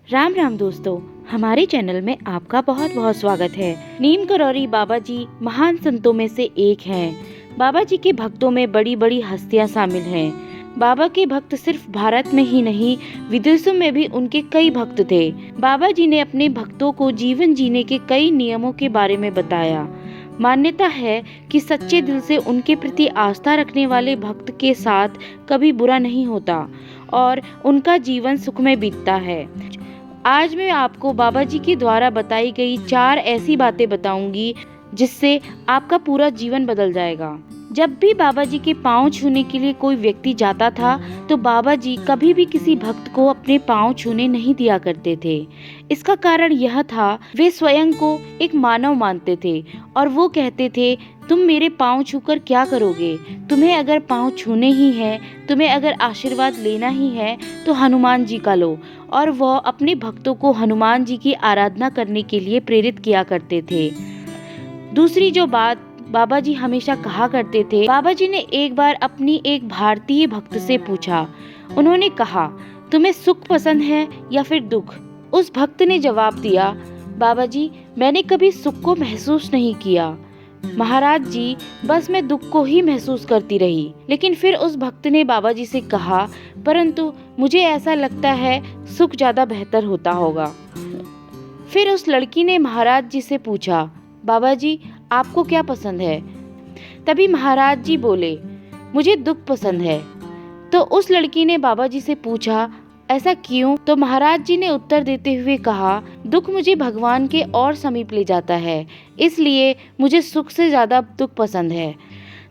राम राम दोस्तों, हमारे चैनल में आपका बहुत बहुत स्वागत है। नीम करौरी बाबा जी महान संतों में से एक हैं। बाबा जी के भक्तों में बड़ी बड़ी हस्तियां शामिल हैं। बाबा के भक्त सिर्फ भारत में ही नहीं, विदेशों में भी उनके कई भक्त थे। बाबा जी ने अपने भक्तों को जीवन जीने के कई नियमों के बारे में बताया। मान्यता है कि सच्चे दिल से उनके प्रति आस्था रखने वाले भक्त के साथ कभी बुरा नहीं होता और उनका जीवन सुख में बीतता है। आज मैं आपको बाबा जी के द्वारा बताई गई 4 ऐसी बातें बताऊंगी जिससे आपका पूरा जीवन बदल जाएगा। जब भी बाबा जी के पांव छूने के लिए कोई व्यक्ति जाता था तो बाबा जी कभी भी किसी भक्त को अपने पांव छूने नहीं दिया करते थे। इसका कारण यह था, वे स्वयं को एक मानव मानते थे और वो कहते थे, तुम मेरे पांव छूकर क्या करोगे? तुम्हें अगर पांव छूने ही है, तुम्हें अगर आशीर्वाद लेना ही है तो हनुमान जी का लो। और वह अपने भक्तों को हनुमान जी की आराधना करने के लिए प्रेरित किया करते थे। दूसरी जो बात बाबा जी हमेशा कहा करते थे, बाबा जी ने एक बार अपनी एक भारतीय भक्त से पूछा। उन्होंने कहा, तुम्हें सुख पसंद है या फिर दुख? उस भक्त ने जवाब दिया, बाबा जी मैंने कभी सुख को महसूस नहीं किया महाराज जी, बस मैं दुख को ही महसूस करती रही। लेकिन फिर उस भक्त ने बाबा जी से कहा, परंतु मुझे ऐसा लगता है सुख ज्यादा बेहतर होता होगा। फिर उस लड़की ने महाराज जी से पूछा, बाबा जी आपको क्या पसंद है? तभी महाराज जी बोले, मुझे दुख पसंद है। तो उस लड़की ने बाबा जी से पूछा, ऐसा क्यों? तो महाराज जी ने उत्तर देते हुए कहा, दुख मुझे भगवान के और समीप ले जाता है, इसलिए मुझे सुख से ज्यादा दुख पसंद है।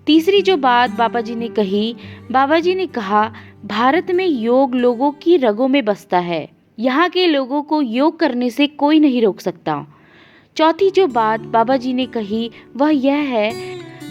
तीसरी जो बात बाबा जी ने कही, बाबा जी ने कहा, भारत में योग लोगों की रगों में बसता है। यहाँ के लोगों को योग करने से कोई नहीं रोक सकता। चौथी जो बात बाबा जी ने कही वह यह है,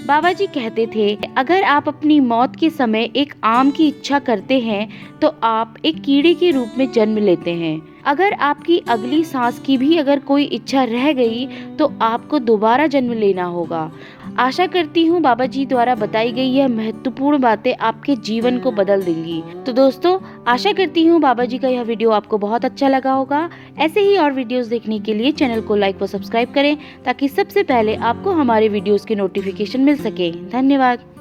बाबा जी कहते थे, अगर आप अपनी मौत के समय एक आम की इच्छा करते हैं तो आप एक कीड़े के रूप में जन्म लेते हैं। अगर आपकी अगली सांस की भी अगर कोई इच्छा रह गई तो आपको दोबारा जन्म लेना होगा। आशा करती हूँ बाबा जी द्वारा बताई गई यह महत्वपूर्ण बातें आपके जीवन को बदल देंगी। तो दोस्तों, आशा करती हूँ बाबा जी का यह वीडियो आपको बहुत अच्छा लगा होगा। ऐसे ही और वीडियोस देखने के लिए चैनल को लाइक व सब्सक्राइब करें ताकि सबसे पहले आपको हमारे वीडियोस के नोटिफिकेशन मिल सके। धन्यवाद।